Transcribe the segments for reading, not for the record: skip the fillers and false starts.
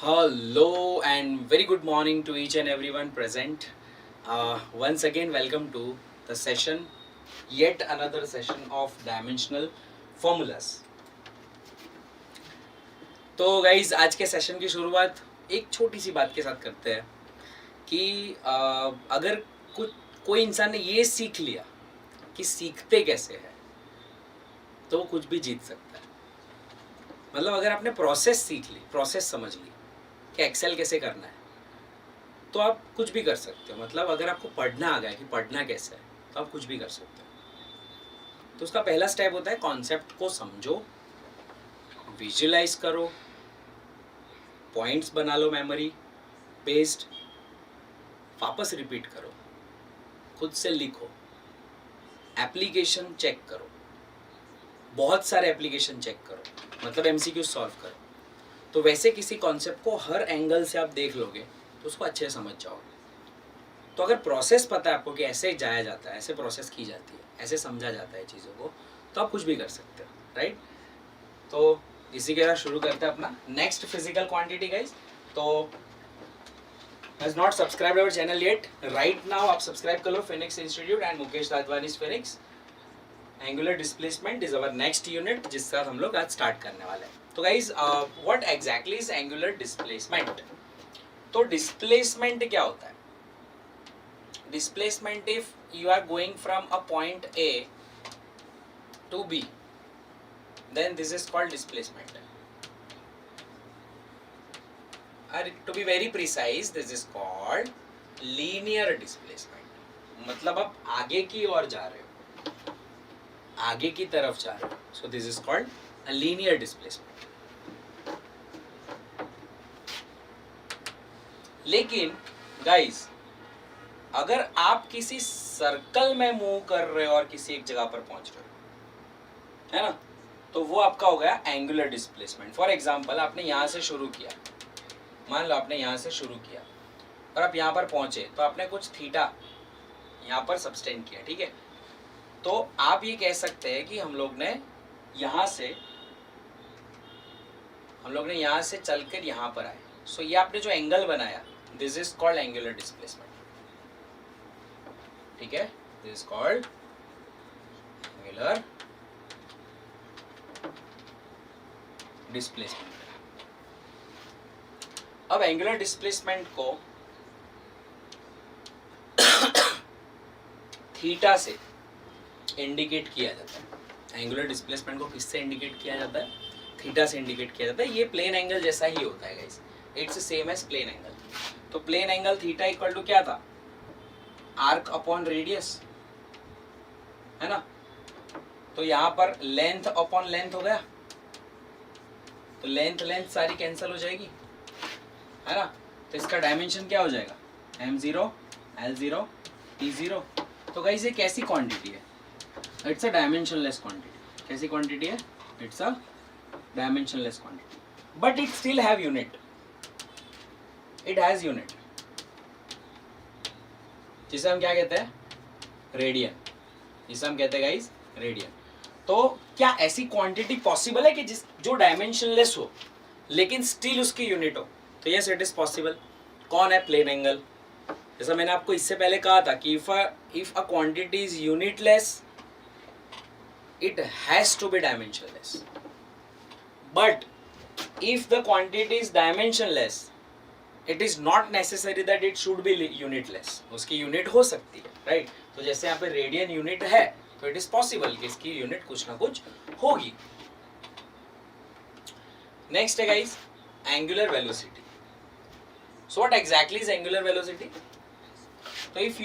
Hello and very good morning to each and everyone present. Once again, welcome to the session, yet another session of dimensional formulas. तो guys आज के session की शुरुआत एक छोटी सी बात के साथ करते हैं कि अगर कोई इंसान ने ये सीख लिया कि सीखते कैसे है तो वो कुछ भी जीत सकता है. मतलब अगर आपने प्रोसेस सीख ली, प्रोसेस समझ ली कि एक्सेल कैसे करना है, तो आप कुछ भी कर सकते हो. मतलब अगर आपको पढ़ना आ गया कि पढ़ना कैसे है तो आप कुछ भी कर सकते हो. तो उसका पहला स्टेप होता है कॉन्सेप्ट को समझो, विजुअलाइज करो, पॉइंट्स बना लो मेमोरी बेस्ड, वापस रिपीट करो, खुद से लिखो, एप्लीकेशन चेक करो, बहुत सारे एप्लीकेशन चेक करो, मतलब एमसीक्यू सॉल्व करो. तो वैसे किसी कॉन्सेप्ट को हर एंगल से आप देख लोगे तो उसको अच्छे से समझ जाओगे. तो अगर प्रोसेस पता है आपको कि ऐसे जाया जाता है, ऐसे प्रोसेस की जाती है, ऐसे समझा जाता है चीज़ों को, तो आप कुछ भी कर सकते हो, राइट. तो इसी के साथ शुरू करते हैं अपना नेक्स्ट फिजिकल क्वांटिटी गाइज. तो has not subscribe our channel yet, right now आप सब्सक्राइब कर लो. Phoenix institute and Mukesh Ladwani's Phoenix. Angular displacement is our next unit जिसके साथ हम लोग आज स्टार्ट करने वाले हैं. तो guys what exactly is angular displacement. तो डिस्प्लेसमेंट क्या होता है? Displacement if you are going from a point A to B, then this is called displacement. Or to be very precise, this is called linear displacement. मतलब आप आगे की ओर जा रहे हो, आगे की तरफ जा रहे हो. So this is called a linear displacement. लेकिन guys, अगर आप किसी सर्कल में मूव कर रहे हो और किसी एक जगह पर पहुंच रहे हो, है ना, तो वो आपका हो गया एंगुलर डिस्प्लेसमेंट. फॉर एग्जाम्पल आपने यहाँ से शुरू किया, मान लो आपने यहाँ से शुरू किया और आप यहाँ पर पहुँचे, तो आपने कुछ थीटा यहाँ पर सब्सटेंड किया, ठीक है. तो आप ये कह सकते हैं कि हम लोग ने यहाँ से चलकर यहाँ पर आए. सो ये आपने जो एंगल बनाया, this is called angular displacement, ठीक है. This is called angular displacement. अब एंगुलर डिस्प्लेसमेंट को थीटा से इंडिकेट किया जाता है. एंगुलर डिस्प्लेसमेंट को किससे इंडिकेट किया जाता है? थीटा से इंडिकेट किया जाता है. ये प्लेन एंगल जैसा ही होता है guys, it's same as plane angle. तो plane angle theta equal to क्या था? आर्क अपॉन रेडियस, है ना. तो यहाँ पर लेंथ अपॉन लेंथ हो गया, तो लेंथ सारी कैंसिल हो जाएगी, है ना. तो इसका डायमेंशन क्या हो जाएगा? m0, l0, t0. तो गाइस ये कैसी क्वांटिटी है? It's a dimensionless quantity. कैसी क्वांटिटी है? It's a dimensionless quantity, but it still have unit. It has unit, जिसे हम क्या कहते हैं? रेडियन. जिसे हम कहते हैं गाइस रेडियन. तो क्या ऐसी क्वांटिटी पॉसिबल है कि जो डायमेंशनलेस हो लेकिन स्टिल उसकी यूनिट हो? तो यस, इट इज पॉसिबल. कौन है? Plane angle. जैसा मैंने आपको इससे पहले कहा था कि if a quantity is unitless, it has to be dimensionless. But if the quantity is dimensionless, it is not necessary that it should be unitless. उसकी यूनिट हो सकती है, राइट. तो जैसे यहाँ पे रेडियन यूनिट है, तो इट इज पॉसिबल कि इसकी यूनिट कुछ ना कुछ होगी. नेक्स्ट है guys angular velocity. So what exactly is angular velocity? तो if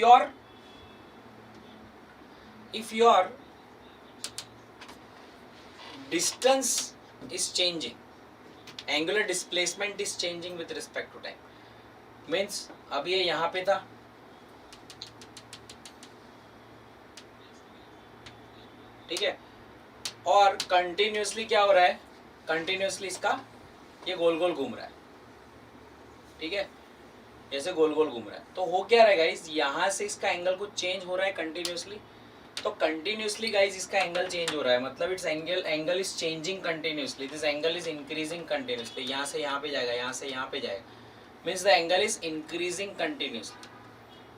your distance is changing, angular displacement is changing with respect to time. Means अब ये यहाँ पे था, ठीक है, और कंटिन्यूसली क्या हो रहा है? कंटिन्यूसली इसका ये गोल गोल घूम रहा है, ठीक है, जैसे गोल गोल घूम रहा है. तो हो क्या रहा है गाइस? यहाँ से इसका एंगल कुछ चेंज हो रहा है कंटिन्यूसली, तो कंटिन्यूसली गाइज इसका एंगल चेंज हो रहा है, मतलब it's angle is changing continuously, this angle is increasing continuously, यहाँ से यहाँ पे जाएगा, यहाँ से यहाँ पे जाएगा, means the angle is increasing continuously.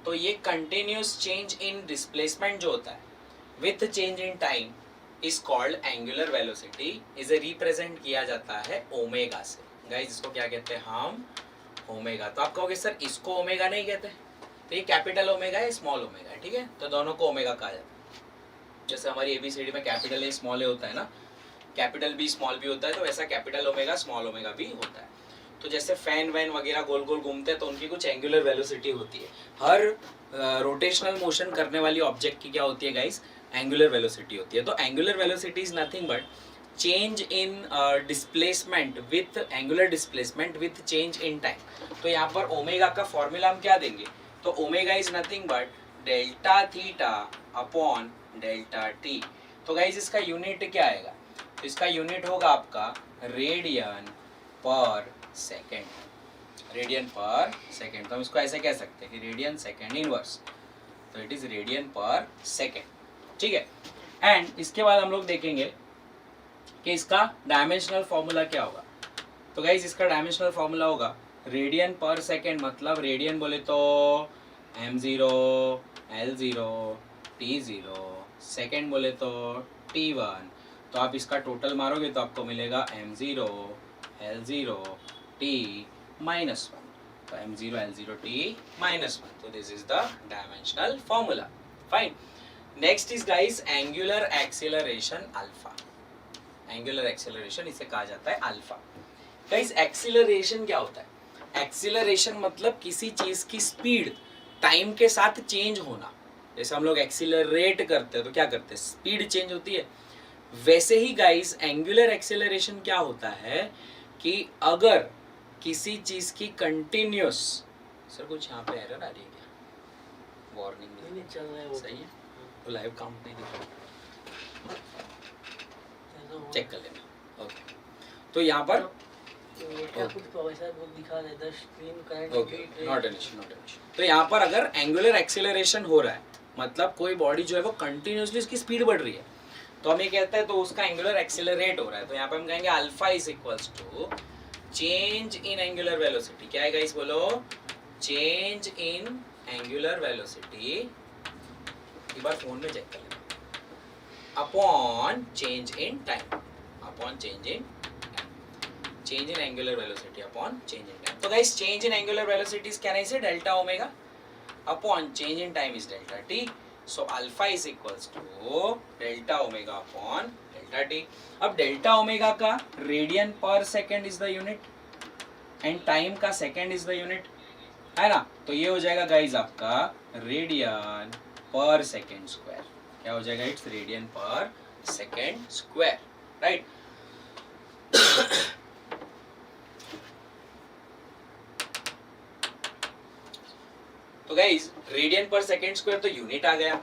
तो ये कंटिन्यूस चेंज इन डिस्प्लेसमेंट जो होता है with change in time is called angular velocity, इसे रिप्रेजेंट किया जाता है ओमेगा से। गाइज इसको क्या कहते हैं हम? ओमेगा। तो आप कहोगे सर इसको ओमेगा नहीं कहते, तो ये कैपिटल ओमेगा है, स्मॉल ओमेगा है, ठीक है, तो दोनों को ओमेगा कहा जाता है। जैसे हमारी एबीसीडी में कैपिटल ए स्मॉल ए होता है ना, कैपिटल बी स्मॉल बी होता है, तो वैसा कैपिटल ओमेगा स्मॉल ओमेगा भी होता है। तो जैसे फैन वैन वगैरह गोल गोल घूमते हैं तो उनकी कुछ एंगुलर वेलोसिटी होती है। हर रोटेशनल मोशन करने वाली ऑब्जेक्ट की क्या होती है गाइस? एंगुलर वेलोसिटी होती है। तो angular velocity is nothing but change in displacement with angular displacement with change in time. तो यहाँ पर ओमेगा का फॉर्मूला हम क्या देंगे? तो omega is nothing but delta theta upon delta T. तो गाइज इसका यूनिट क्या आएगा? तो इसका यूनिट होगा आपका रेडियन पर सेकेंड, रेडियन पर सेकेंड। तो हम इसको ऐसे कह सकते हैं कि रेडियन सेकेंड इनवर्स, तो इट इज रेडियन पर सेकेंड, ठीक है। एंड इसके बाद हम लोग देखेंगे कि इसका डायमेंशनल फॉर्मूला क्या होगा। तो गाइज इसका डायमेंशनल फॉर्मूला होगा रेडियन पर सेकेंड, मतलब रेडियन बोले तो m0 l0 t0, सेकेंड बोले तो t1। तो आप इसका टोटल मारोगे तो आपको मिलेगा m0 l0 t -1, तो m0 l0 t -1। तो this is the dimensional formula, fine. Next is guys angular acceleration alpha. Angular acceleration इसे कहा जाता है अल्फा। गाइस एक्सीलरेशन क्या होता है? एक्सीलरेशन मतलब किसी चीज की स्पीड टाइम के साथ चेंज होना। जैसे हम लोग एक्सीलरेट करते हैं तो क्या करते हैं? स्पीड चेंज होती है। वैसे ही गाइस एंगुलर एक्सीलरेशन क्या होता है कि अगर किसी चीज की कंटिन्यूस, सर कुछ यहाँ पे एरर आ रही है क्या? वार्निंग नहीं चल रहा है, वो सही है, तो लाइव काउंट नहीं दिखा, चेक कर लेना। ओके, तो यहाँ पर तो यहाँ पर अगर एंगुलर एक्सीलरेशन हो रहा है मतलब कोई बॉडी जो है वो कंटिन्यूसली उसकी स्पीड बढ़ रही है, तो हम ये कहते हैं तो उसका एंगुलर एक्सीलरेट हो रहा है। तो यहाँ पे हम कहेंगे alpha is equals to change in angular velocity. क्या है गाइस बोलो? चेंज इन एंगुलर वेलोसिटी, एक बार फोन में चेक कर लेना, upon change in time, upon change in change in angular velocity upon change in time. So guys, change in angular velocity is, can I say, delta omega upon change in time is delta t. So alpha is equals to delta omega upon delta t. अब delta omega का radian पर second is the unit and time का second is the unit, है ना? तो ये हो जाएगा गाइज आपका रेडियन पर सेकेंड स्क्वायर। क्या हो जाएगा? इट्स रेडियन पर सेकेंड स्क्वायर, राइट। तो गाइज रेडियन पर सेकेंड स्क्वायर तो यूनिट आ गया,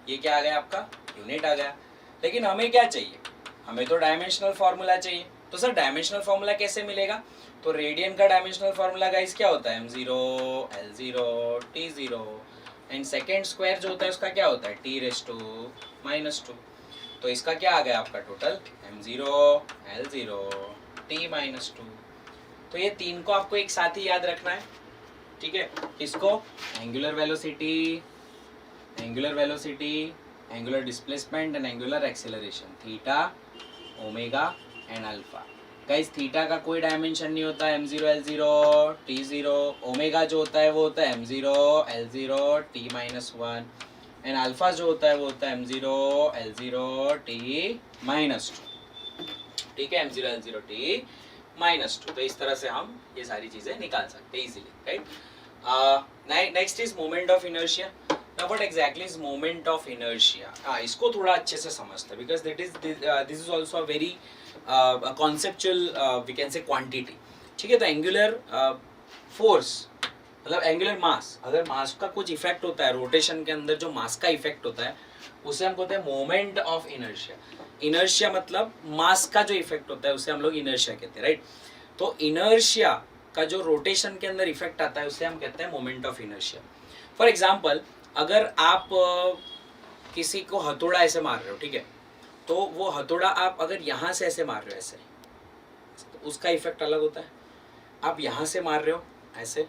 ये क्या आ गया आपका? यूनिट आ गया। लेकिन हमें क्या चाहिए? हमें तो डायमेंशनल फॉर्मूला चाहिए। तो सर डायमेंशनल फॉर्मूला कैसे मिलेगा? तो रेडियन का डायमेंशनल फॉर्मूला गाइज क्या होता है? m0 l0 t0 and second square जो होता है उसका क्या होता है? t⁻²। तो इसका क्या आ गया आपका टोटल? m0 l0 t-2। तो ये तीन को आपको एक साथ ही याद रखना है, ठीक है। किसको? Angular velocity, angular velocity, angular displacement and angular acceleration, theta, omega and alpha. Guys theta का कोई डायमेंशन नहीं होता है, m0 l0 t0। ओमेगा जो होता है वो होता है m0 l0 t-1 and alpha जो होता है वो होता है m0 l0 t-2, ठीक है, m0 l0 t-2। तो इस तरह से हम ये सारी चीजें निकाल सकते हैं easily, right. Next is moment of inertia. Now what exactly is moment of inertia? इसको थोड़ा अच्छे से समझते हैं because this is also a very conceptual we can say quantity, ठीक है। तो एंगुलर फोर्स मतलब एंगुलर मास, अगर मास का कुछ इफेक्ट होता है रोटेशन के अंदर, जो मास का इफेक्ट होता है उसे हम कहते हैं मोमेंट ऑफ इनर्शिया। इनर्शिया मतलब मास का जो इफेक्ट होता है उसे हम लोग इनर्शिया कहते हैं, राइट। तो इनर्शिया का जो रोटेशन के अंदर इफेक्ट आता है उसे हम कहते हैं moment of inertia. For example अगर आप किसी को हथौड़ा ऐसे मार रहे हो, ठीक है, तो वो हथौड़ा आप अगर यहाँ से ऐसे मार रहे हो ऐसे, तो उसका इफेक्ट अलग होता है। आप यहाँ से मार रहे हो ऐसे,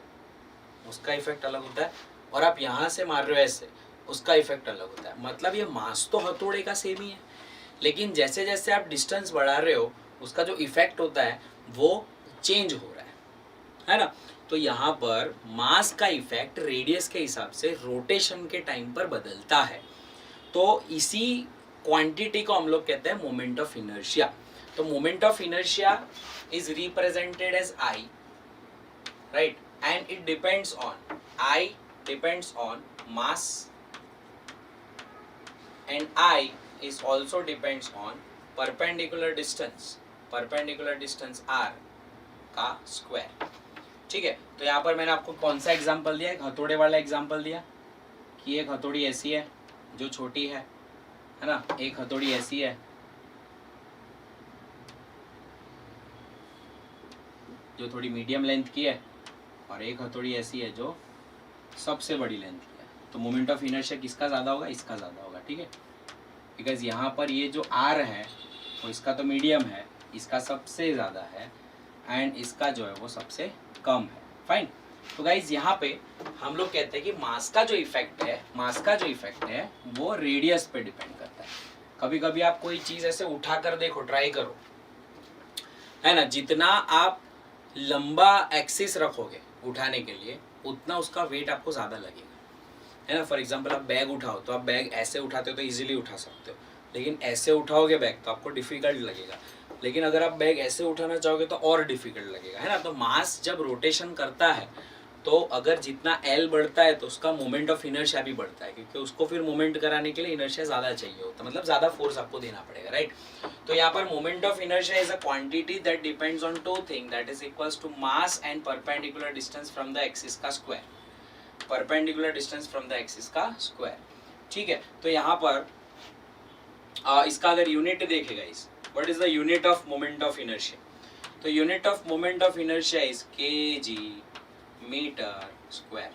उसका इफेक्ट अलग होता है। और आप यहाँ से मार रहे हो ऐसे, उसका इफेक्ट अलग होता है। मतलब ये मास तो हथौड़े का सेम ही है, लेकिन जैसे जैसे आप डिस्टेंस बढ़ा रहे हो उसका जो इफेक्ट होता है वो चेंज हो रहा है ना। तो यहाँ पर मास का इफेक्ट रेडियस के हिसाब से रोटेशन के टाइम पर बदलता है। तो इसी क्वांटिटी को हम लोग कहते हैं मोमेंट ऑफ इनर्शिया। तो moment of inertia is represented as I, right, and it depends on, I depends on mass and I is also depends on perpendicular distance r का स्क्वायर, ठीक है। तो यहाँ पर मैंने आपको कौन सा एग्जांपल दिया, एक हथौड़े वाला एग्जांपल दिया कि एक हथौड़ी ऐसी है जो छोटी है ना, एक हथौड़ी ऐसी है जो थोड़ी मीडियम लेंथ की है, और एक हथौड़ी ऐसी है जो सबसे बड़ी लेंथ की है। तो मोमेंट ऑफ इनर्शिया किसका ज़्यादा होगा, इसका ज़्यादा होगा, ठीक है। बिकॉज यहाँ पर ये जो आर है वो इसका तो मीडियम है, इसका सबसे ज़्यादा है, एंड इसका जो है वो सबसे कम है, फाइन। तो गाइज यहाँ पे हम लोग कहते हैं कि मास का जो इफेक्ट है वो रेडियस पे डिपेंड करता है। कभी कभी आप कोई चीज़ ऐसे उठा कर देखो, ट्राई करो, है ना, जितना आप लंबा एक्सिस रखोगे उठाने के लिए उतना उसका वेट आपको ज़्यादा लगेगा, है ना। फॉर एग्जाम्पल आप बैग उठाओ तो आप बैग ऐसे उठाते हो तो इजीली उठा सकते हो, लेकिन ऐसे उठाओगे बैग तो आपको डिफिकल्ट लगेगा। लेकिन अगर आप बैग ऐसे उठाना चाहोगे तो और डिफिकल्ट लगेगा, है ना। तो मास जब रोटेशन करता है तो अगर जितना एल बढ़ता है तो उसका मोमेंट ऑफ इनर्शिया भी बढ़ता है, क्योंकि उसको फिर मोमेंट कराने के लिए इनर्शिया ज़्यादा चाहिए होता है, मतलब ज़्यादा फोर्स आपको देना पड़ेगा, राइट। तो यहाँ पर moment of inertia is a quantity that depends on two thing, that is equals to mass and perpendicular distance from the axis का square, perpendicular distance from the axis का स्क्वायर, ठीक है। तो यहाँ पर इसका अगर यूनिट देखेगा इस, what is the unit of moment of inertia, तो unit of moment of inertia is kg metre square.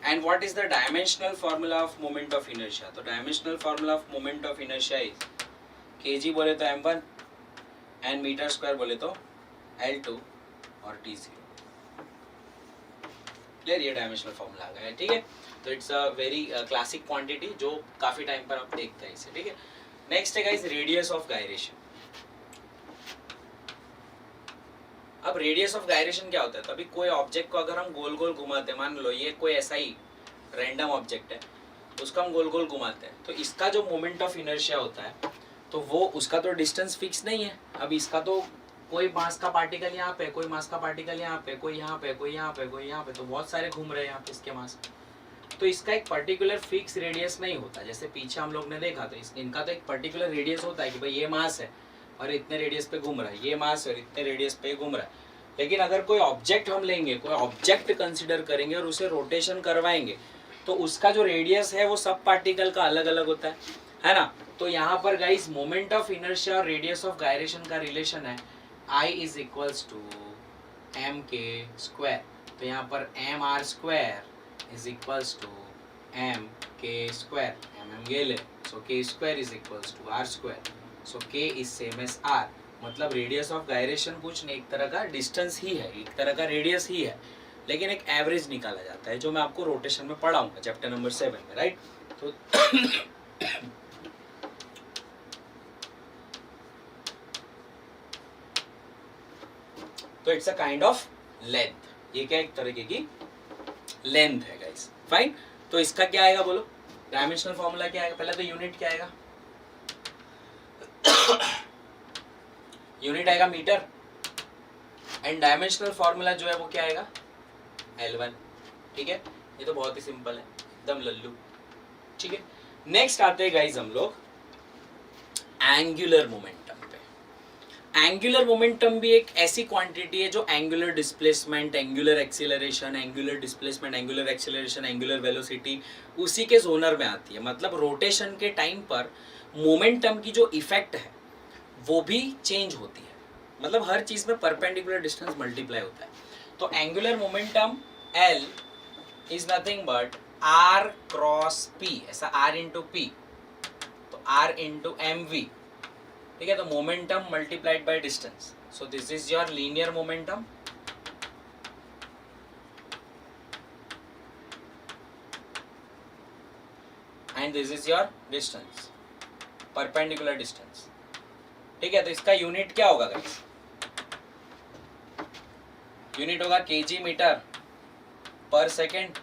And what is the dimensional formula of moment of inertia, तो dimensional formula of moment of inertia is kg बोले तो m1 and metre square बोले तो l2 और t0, clear, ये dimensional formula आ गया, ठीक है। तो it's a very classic quantity जो काफी टाइम पर आप देखते हैं इसे, ठीक है। नेक्स्ट है गाइस रेडियस ऑफ गायरेशन। अब रेडियस ऑफ गायरेशन क्या होता है, तभी कोई ऑब्जेक्ट को अगर हम गोल गोल घुमाते हैं, मान लो ये कोई ऐसा ही रैंडम ऑब्जेक्ट है, उसको हम गोल गोल घुमाते हैं, तो इसका जो मोमेंट ऑफ इनर्शिया होता है तो वो उसका तो डिस्टेंस फिक्स नहीं है। अब इसका तो कोई मास का पार्टिकल यहाँ पे, कोई मास का पार्टिकल यहाँ पे, कोई यहाँ पे, कोई यहाँ पे, कोई यहाँ पे, तो बहुत सारे घूम रहे हैं यहाँ पे इसके मास। तो इसका एक पर्टिकुलर फिक्स रेडियस नहीं होता, जैसे पीछे हम लोग ने देखा तो इनका तो एक पर्टिकुलर रेडियस होता है कि भाई ये मास है और इतने रेडियस पे घूम रहा है, ये मास और इतने रेडियस पे घूम रहा है। लेकिन अगर कोई ऑब्जेक्ट हम लेंगे, कोई ऑब्जेक्ट कंसिडर करेंगे और उसे रोटेशन करवाएंगे, तो उसका जो रेडियस है वो सब पार्टिकल का अलग अलग होता है ना। तो यहाँ पर गाइस मोमेंट ऑफ इनर्शिया और रेडियस ऑफ गायरेशन का रिलेशन है I is equals to M K square. तो यहाँ पर M R square is equals to M K square, M ले ले, so K square is equals to R square, so K is same as R. मतलब radius of gyration कुछ नहीं, एक तरह का डिस्टेंस ही है, एक तरह का रेडियस ही है, लेकिन एक एवरेज निकाला जाता है जो मैं आपको रोटेशन में पढ़ाऊंगा चैप्टर नंबर 7 में, राइट। तो it's a kind of length, ये क्या एक तरीके की लेंथ है गाइस, फाइन। तो इसका क्या आएगा बोलो, डायमेंशनल फॉर्मूला क्या आएगा, पहले तो यूनिट क्या आएगा, यूनिट आएगा मीटर, एंड डायमेंशनल फॉर्मूला जो है वो क्या आएगा L1, ठीक है। ये तो बहुत ही सिंपल है, एकदम लल्लू, ठीक है। नेक्स्ट आते हैं गाइस हम लोग एंगुलर मोमेंटम पे। एंगुलर मोमेंटम भी एक ऐसी क्वांटिटी है जो angular displacement, angular acceleration, angular displacement, angular acceleration, angular velocity उसी के जोनर में आती है। मतलब रोटेशन के टाइम पर मोमेंटम की जो इफेक्ट है वो भी चेंज होती है, मतलब हर चीज में परपेंडिकुलर डिस्टेंस मल्टीप्लाई होता है। तो angular momentum L is nothing but R cross P, ऐसा R into P, r into mv, ठीक है, तो momentum multiplied by distance, so this is your linear momentum and this is your distance, perpendicular distance, ठीक है। तो इसका unit क्या होगा गाइस, यूनिट होगा केजी मीटर पर सेकेंड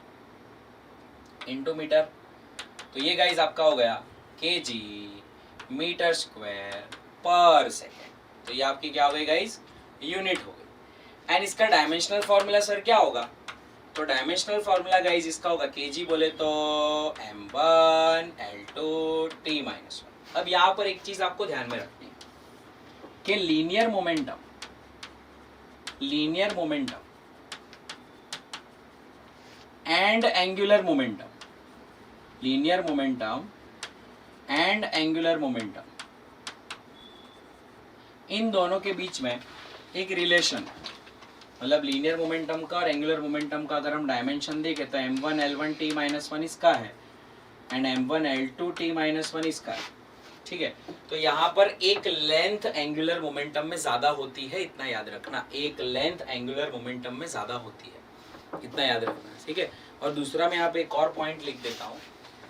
इंटू मीटर, तो ये गाइस आपका हो गया केजी मीटर स्क्वायर पर सेकेंड, तो ये आपकी क्या हो गई गाइस, यूनिट हो गई। एंड इसका डायमेंशनल फॉर्मूला सर क्या होगा, तो डायमेंशनल फॉर्मूला गाइस इसका होगा केजी बोले तो m1 l2 t माइनस 1। अब यहाँ पर एक चीज आपको ध्यान में रखनी है कि linear momentum and angular momentum, linear momentum and angular momentum, इन दोनों के बीच में एक रिलेशन है, मतलब लीनियर मोमेंटम का और एंगुलर मोमेंटम का अगर हम डायमेंशन देखें तो m1 l1 t माइनस 1 इसका है and m1 l2 t minus 1 इसका है, ठीक है। तो यहाँ पर एक लेंथ एंगुलर मोमेंटम में ज्यादा होती है, इतना याद रखना, एक लेंथ एंगुलर मोमेंटम में ज्यादा होती है, इतना याद रखना, ठीक है। और दूसरा मैं यहाँ पे एक और पॉइंट लिख देता हूँ,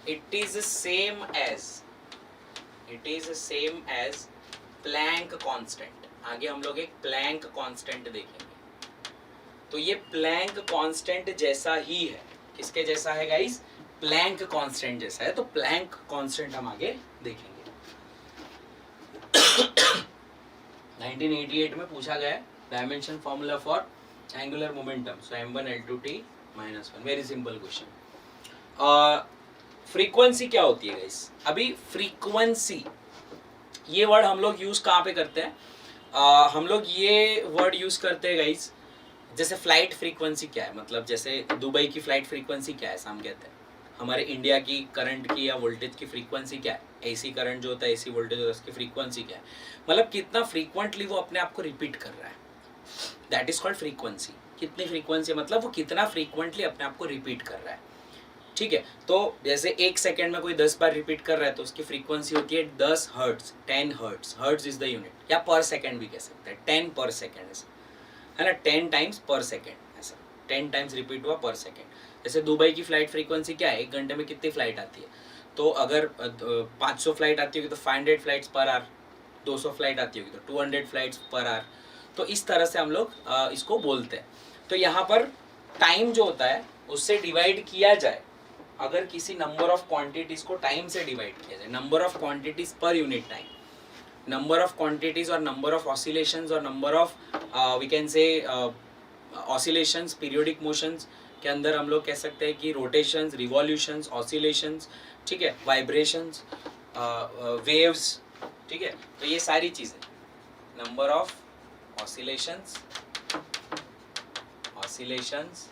it is same as Planck constant. आगे हम लोग एक प्लैंक कांस्टेंट देखेंगे, तो ये प्लैंक कांस्टेंट जैसा ही है, किसके जैसा है गाइस, प्लैंक कांस्टेंट जैसा है, तो प्लैंक कांस्टेंट हम आगे देखेंगे। 1988 में पूछा गया dimension formula for angular momentum, so m1 l2 t minus 1, very simple question. Frequency क्या होती है गाइस, अभी फ्रीक्वेंसी ये वर्ड हम लोग यूज कहाँ पे करते हैं, हम लोग ये वर्ड यूज करते हैं गाइस, जैसे फ्लाइट फ्रीक्वेंसी क्या है, मतलब जैसे दुबई की फ्लाइट फ्रीक्वेंसी क्या है, हम कहते हैं हमारे इंडिया की करंट की या वोल्टेज की फ्रीक्वेंसी क्या है, एसी करंट जो होता है, एसी वोल्टेज होता है, उसकी फ्रीक्वेंसी क्या है, मतलब कितना फ्रीक्वेंटली वो अपने आप को रिपीट कर रहा है, दैट इज कॉल्ड फ्रीक्वेंसी। कितनी फ्रीक्वेंसी मतलब वो कितना फ्रीक्वेंटली अपने आप को रिपीट कर रहा है, ठीक है। तो जैसे एक सेकेंड में कोई 10 बार रिपीट कर रहा है तो उसकी फ्रीक्वेंसी होती है 10 hertz, 10 hertz, hertz is the unit, या पर सेकेंड भी कह सकते हैं, 10 पर सेकेंड ऐसा है ना, 10 टाइम्स पर सेकेंड, ऐसा 10 टाइम्स रिपीट हुआ पर सेकेंड। जैसे दुबई की फ्लाइट फ्रीक्वेंसी क्या है, एक घंटे में कितनी फ्लाइट आती है, तो अगर 500 फ्लाइट आती होगी तो 500 फ्लाइट्स पर आवर, 200 फ्लाइट आती होगी तो 200 फ्लाइट्स पर आवर, तो इस तरह से हम लोग इसको बोलते हैं। तो यहाँ पर टाइम जो होता है उससे डिवाइड किया जाए, अगर किसी नंबर ऑफ क्वांटिटीज को टाइम से डिवाइड किया जाए, number of quantities per unit time, number of quantities और नंबर ऑफ ऑसिलेशंस और number of we can say oscillations, periodic motions के अंदर हम लोग कह सकते हैं कि रोटेशंस, रिवॉल्यूशंस, ऑसिलेशंस, ठीक है, वाइब्रेशंस, वेव्स, ठीक है। तो ये सारी चीज़ें, number of oscillations, vibrations,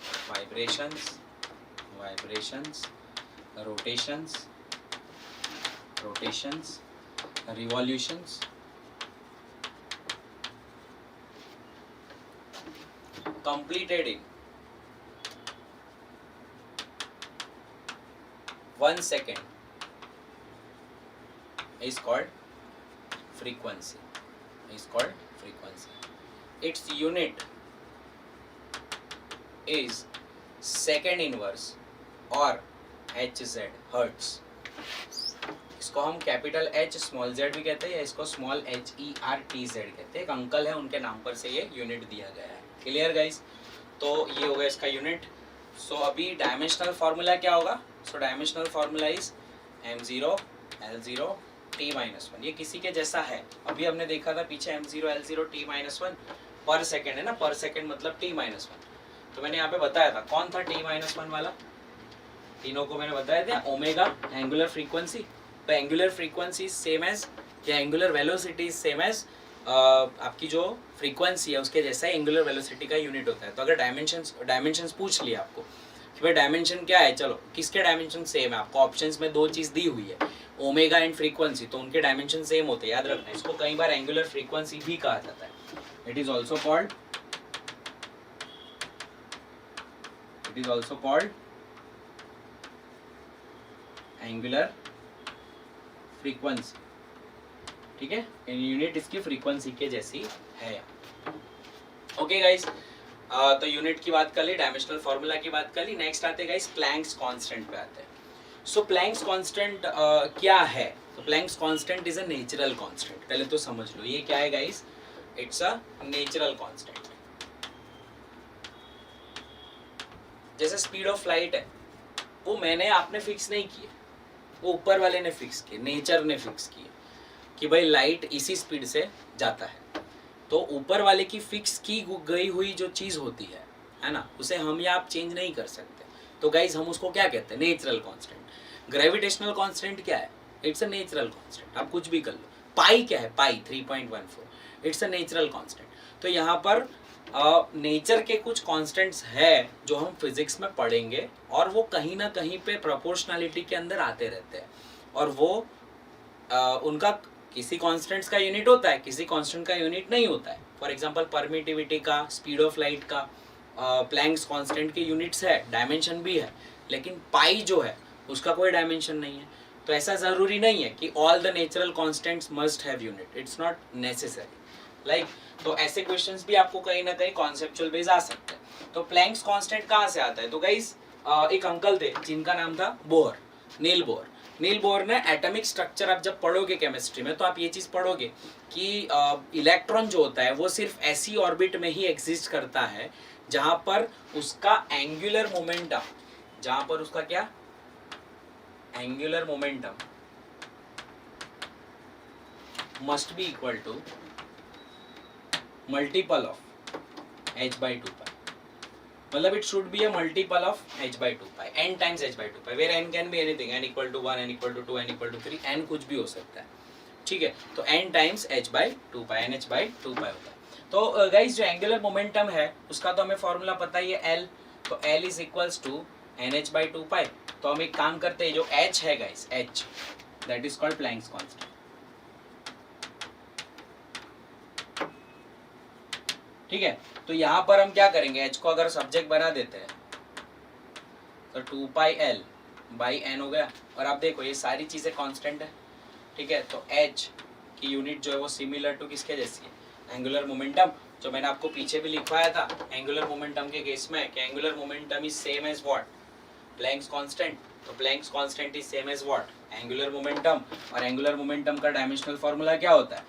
rotations, revolutions, completed in 1 second is called frequency. Its unit is second inverse or Hz, hertz. इसको हम कैपिटल H स्मॉल z भी कहते हैं, या इसको स्मॉल HERTZ कहते हैं, एक अंकल है उनके नाम पर से ये यूनिट दिया गया है। क्लियर गाइस, तो ये हो गया इसका यूनिट। सो अभी डायमेंशनल फार्मूला क्या होगा, so dimensional formula is m0 l0 t minus 1, ये किसी के जैसा है, अभी हमने देखा था पीछे m0 l0 t माइनस 1 पर सेकेंड है ना, पर सेकेंड मतलब t माइनस 1, तो मैंने यहाँ पे बताया था कौन था t माइनस 1 वाला, तीनों को मैंने बताया था, ओमेगा एंगुलर फ्रीक्वेंसी, तो एंगुलर फ्रीक्वेंसी सेम एज, या एंगुलर वेलोसिटी सेम एज आपकी जो फ्रीक्वेंसी है उसके जैसा एंगुलर वेलोसिटी का यूनिट होता है। तो अगर डायमेंशंस पूछ लिया आपको कि भाई डायमेंशन क्या है, चलो किसके डायमेंशन सेम है, आपको ऑप्शंस में दो चीज़ दी हुई है, ओमेगा एंड फ्रीक्वेंसी, तो उनके डायमेंशन सेम होते हैं, याद रखना। इसको कई बार एंगुलर फ्रीक्वेंसी भी कहा जाता है, it is also called angular frequency, ठीक है, यूनिट इसकी फ्रीक्वेंसी के जैसी है। ओके गाइस, तो यूनिट की बात कर ली, डायमेंशनल फार्मूला की बात कर ली। नेक्स्ट आते गाइस प्लैंक्स कांस्टेंट पे आते हैं। सो प्लैंक्स कांस्टेंट क्या है? तो Planck's constant is a natural constant. पहले तो समझ लो ये क्या है guys, it's a natural constant. जैसे स्पीड ऑफ लाइट है, वो मैंने आपने फिक्स नहीं किए, वो ऊपर वाले ने फिक्स किए, नेचर ने फिक्स किए कि भाई लाइट इसी स्पीड से जाता है। तो ऊपर वाले की फिक्स की गई हुई जो चीज़ होती है ना, उसे हम या आप चेंज नहीं कर सकते। तो गाइज हम उसको क्या कहते हैं? Natural constant. ग्रेविटेशनल कांस्टेंट क्या है? It's a natural constant. आप कुछ भी कर लो। पाई क्या है? पाई 3.14, इट्स अ नेचुरल कांस्टेंट। तो यहाँ पर नेचर के कुछ कांस्टेंट्स है जो हम फिजिक्स में पढ़ेंगे, और वो कहीं ना कहीं पे प्रोपोर्शनलिटी के अंदर आते रहते हैं, और वो उनका किसी कांस्टेंट्स का यूनिट होता है, किसी कांस्टेंट का यूनिट नहीं होता है। फॉर एग्जांपल परमिटिविटी का, स्पीड ऑफ लाइट का, प्लैंक्स कांस्टेंट के यूनिट्स है, डायमेंशन भी है, लेकिन पाई जो है उसका कोई डायमेंशन नहीं है। तो ऐसा ज़रूरी नहीं है कि all the natural constants must have unit, it's not necessary. Like तो ऐसे क्वेश्चंस भी आपको कहीं ना कहीं कॉन्सेप्चुअल बेस आ सकते हैं। तो प्लैंक्स कांस्टेंट कहाँ से आता है? तो गाइस एक अंकल थे जिनका नाम था bore, Niels Bohr. Niels Bohr ने एटॉमिक स्ट्रक्चर, आप जब पढ़ोगे केमिस्ट्री में तो आप ये चीज़ पढ़ोगे कि इलेक्ट्रॉन जो होता है वो सिर्फ ऐसी ऑर्बिट में ही एग्जिस्ट करता है जहाँ पर उसका एंगुलर मोमेंटम, जहाँ पर उसका क्या angular momentum must be equal to multiple of h/2π। मतलब it should be a multiple of h/2π, n times h/2π, where n can be anything, n equal to 1, n equal to 2, n equal to 3, n कुछ भी हो सकता है, ठीक है। तो n times h/2π, nh/2π होता है। तो गाइस जो एंगुलर मोमेंटम है उसका तो हमें फॉर्मूला पता ही है L, तो L is equals to nh/2π। तो हम एक काम करते हैं, जो h है guys, h that is called Planck's constant, ठीक है। तो यहाँ पर हम क्या करेंगे, h को अगर सब्जेक्ट बना देते हैं तो 2πL/n हो गया। और आप देखो ये सारी चीज़ें कांस्टेंट है, ठीक है। तो h की यूनिट जो है वो सिमिलर टू किसके जैसी है? एंगुलर मोमेंटम, जो मैंने आपको पीछे भी लिखवाया था एंगुलर मोमेंटम के केस में कि angular momentum is same as what? Planck's constant. तो Planck's constant is same as what? Angular momentum. और एंगुलर मोमेंटम का डायमेंशनल फार्मूला क्या होता है?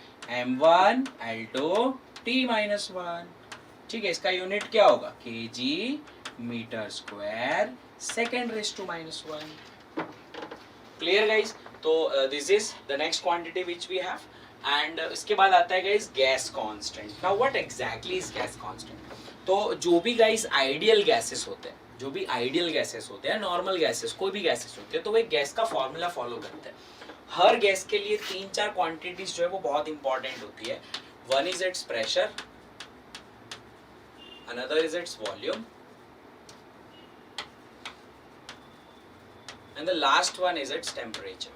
m1l2t-1, ठीक है। इसका यूनिट क्या होगा? kg metre square second raise to -1। Clear guys? तो this is the next quantity which we have. And इसके बाद आता है guys gas constant. Now what exactly is gas constant? तो जो भी गाइस आइडियल गैसेस होते हैं, जो भी आइडियल गैसेस होते हैं, नॉर्मल गैसेस, कोई भी गैसेस होते हैं, तो वो एक गैस का फॉर्मूला फॉलो करते हैं। हर गैस के लिए 3-4 क्वांटिटीज जो है वो बहुत इंपॉर्टेंट होती है। One is it's pressure, another is its volume, and the last one is its temperature.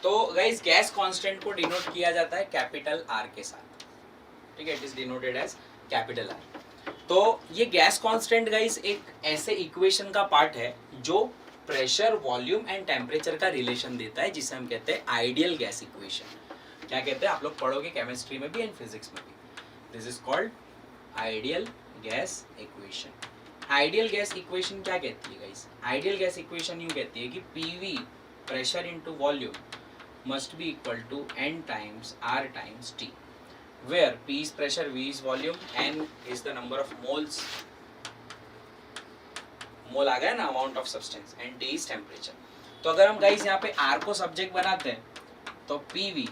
तो गाइस गैस कांस्टेंट को डिनोट किया जाता है कैपिटल R के साथ, ठीक है। It is denoted as capital R। तो ये गैस कांस्टेंट गाइस एक ऐसे इक्वेशन का पार्ट है जो प्रेशर, वॉल्यूम एंड टेम्परेचर का रिलेशन देता है, जिसे हम कहते हैं आइडियल गैस इक्वेशन। क्या कहते हैं? आप लोग पढ़ोगे केमिस्ट्री में भी एंड फिजिक्स में भी। This is called ideal gas equation. Ideal gas equation क्या कहती है गाइस? आइडियल गैस इक्वेशन यूं कहती है कि PV pressure into volume must be equal to n times R times T, where P is pressure, V is volume, N is the number of moles, mole आ गया ना, amount of substance, and T is temperature. तो अगर हम guys यहाँ पे R को subject बनाते हैं तो PV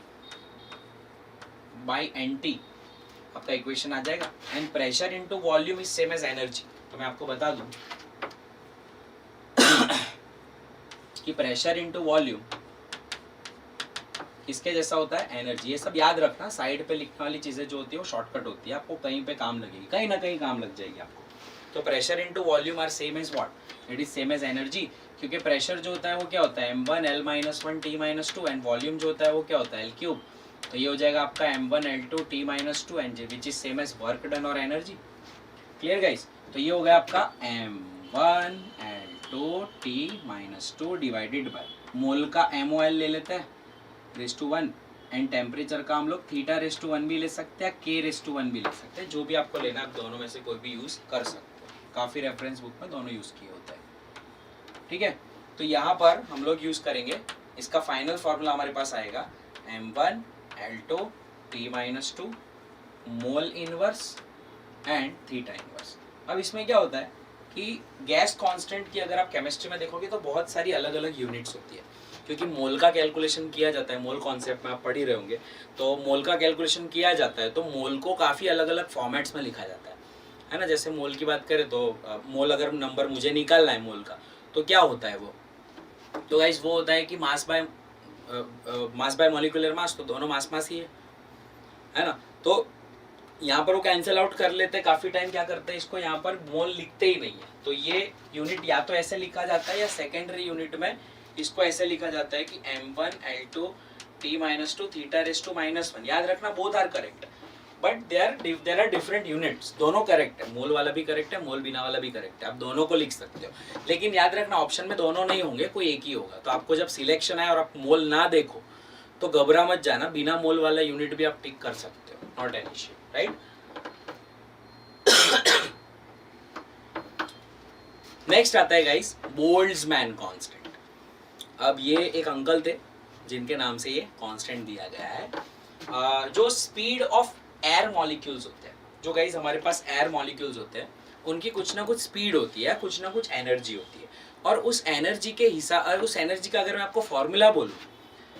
बाई NT आपका इक्वेशन आ जाएगा। And pressure into volume is same as energy. तो मैं आपको बता दूं कि प्रेशर इनटू वॉल्यूम किसके जैसा होता है? एनर्जी। ये सब याद रखना, साइड पे लिखने वाली चीजें जो होती है वो शॉर्टकट होती है, आपको कहीं पे काम लगेगी, कहीं ना कहीं काम लग जाएगी आपको। तो pressure into volume are same as what? It is same as energy, क्योंकि प्रेशर जो होता है वो क्या होता है? m1l-1t-2, एंड वॉल्यूम जो होता है वो क्या होता है? L3। तो ये हो जाएगा आपका m1l2t-2 and which is same as work done और एनर्जी। Clear guys? तो ये हो गया आपका m1 L2T-2 divided by mole का MOL ले लेते हैं (1) एंड टेम्परेचर का हम लोग (θ) भी ले सकते हैं, K) भी ले सकते हैं, जो भी आपको लेना आप दोनों में से कोई भी यूज कर सकते हो। काफी रेफरेंस बुक में दोनों यूज किए होते हैं, ठीक है। तो यहाँ पर हम लोग यूज करेंगे, इसका फाइनल फॉर्मूला हमारे पास आएगा m1 L2T-2 mole inverse and θ inverse. अब इसमें क्या होता है कि गैस कांस्टेंट की अगर आप केमिस्ट्री में देखोगे तो बहुत सारी अलग अलग यूनिट्स होती है, क्योंकि मोल का कैलकुलेशन किया जाता है, मोल कॉन्सेप्ट में आप पढ़ ही रहे होंगे, तो मोल का कैलकुलेशन किया जाता है तो मोल को काफ़ी अलग अलग फॉर्मेट्स में लिखा जाता है ना। जैसे मोल की बात करें तो मोल अगर नंबर मुझे निकालना है मोल का, तो क्या होता है वो, तो गाइस वो होता है कि मास बाय मॉलिक्यूलर मास, तो दोनों मास ही है ना। तो यहाँ पर वो कैंसिल आउट कर लेते हैं, काफ़ी टाइम क्या करते हैं इसको यहाँ पर मोल लिखते ही नहीं है, तो ये यूनिट या तो ऐसे लिखा जाता है या सेकेंडरी यूनिट में इसको ऐसे लिखा जाता है कि m1 L2T-2 θ⁻⁻1। याद रखना both are correct, but there are different units, दोनों करेक्ट है, मोल वाला भी करेक्ट है, मोल बिना वाला भी करेक्ट है, आप दोनों को लिख सकते हो। लेकिन याद रखना ऑप्शन में दोनों नहीं होंगे, कोई एक ही होगा। तो आपको जब सिलेक्शन आए और आप मोल ना देखो तो घबरा मत जाना, बिना मोल वाला यूनिट भी आप टिक कर सकते हो, not an issue, right. Next आता है गाइस बोल्ट्जमैन कांस्टेंट। अब ये एक अंकल थे जिनके नाम से ये कांस्टेंट दिया गया है। जो स्पीड ऑफ एयर मॉलिक्यूल्स होते हैं, जो गाइस हमारे पास एयर मॉलिक्यूल्स होते हैं, उनकी कुछ ना कुछ स्पीड होती है, कुछ ना कुछ एनर्जी होती है, और उस एनर्जी के हिसाब, उस एनर्जी का अगर मैं आपको फॉर्मूला बोलूं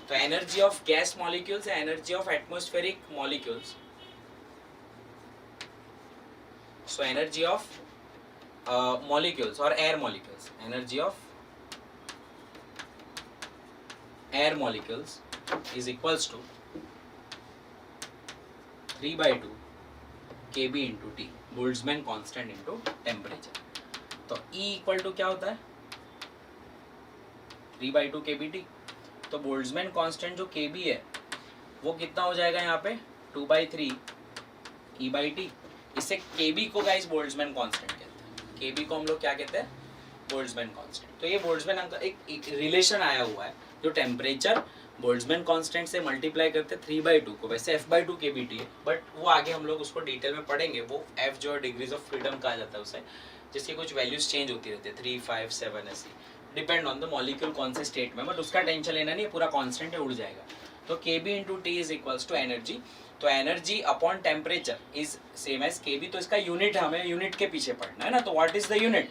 तो एनर्जी ऑफ गैस मॉलिक्यूल्स या energy of atmospheric molecules, so energy of molecules or air molecules, energy of air molecules is equals to 3/2 kb into T, Boltzmann constant into temperature. तो E equal to क्या होता है 3/2 kBT। तो Boltzmann constant जो kb है वो कितना हो जाएगा यहाँ पे 2/3 E/T। इससे kb को गाइस बोल्ट्जमैन कांस्टेंट कहते हैं, kb को हम लोग क्या कहते हैं बोल्ट्जमैन कांस्टेंट। तो ये बोल्ट्जमैन एक रिलेशन आया हुआ है, जो टेम्परेचर बोल्ट्जमैन कांस्टेंट से मल्टीप्लाई करते 3/2 को, वैसे f/2 kBT है, बट वो आगे हम लोग उसको डिटेल में पढ़ेंगे। वो f जो डिग्रीज ऑफ फ्रीडम कहा जाता है उसे, जिसकी कुछ वैल्यूज चेंज होती रहती है 3, 5, 7 ऐसी, डिपेंड ऑन द मॉलिक्यूल कौन से स्टेट में, बट उसका टेंशन लेना नहीं, पूरा कांस्टेंट है, उड़ जाएगा। तो kb into T is equals to energy, तो energy upon temperature is same as kb। तो इसका यूनिट हमें यूनिट के पीछे पढ़ना है ना, तो what is the unit,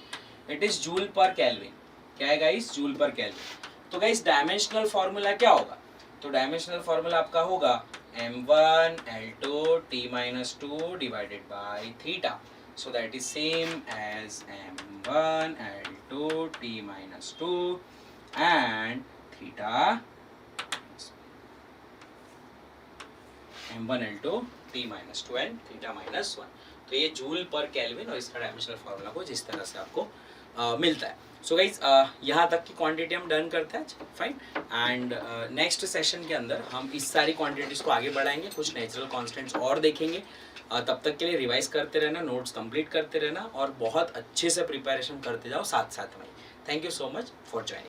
it is joule per kelvin. क्या है गाइस जूल पर केल्विन। तो गाइस डायमेंशनल फार्मूला क्या होगा, तो डायमेंशनल फार्मूला आपका होगा m1 L2T-2 divided by θ, so that is same as m1 L2T-2 and θ m1 L2T-2 and θ-1। तो ये जूल पर केल्विन और इसका डायमेंशनल फार्मूला को जिस तरह से आपको मिलता है। सो गाइज यहाँ तक की क्वांटिटी हम डन करते हैं, फाइन। एंड नेक्स्ट सेशन के अंदर हम इस सारी क्वांटिटीज को आगे बढ़ाएंगे, कुछ नेचुरल कॉन्स्टेंट्स और देखेंगे। तब तक के लिए रिवाइज करते रहना, नोट्स कंप्लीट करते रहना और बहुत अच्छे से प्रिपरेशन करते जाओ साथ साथ में। Thank you so much for joining.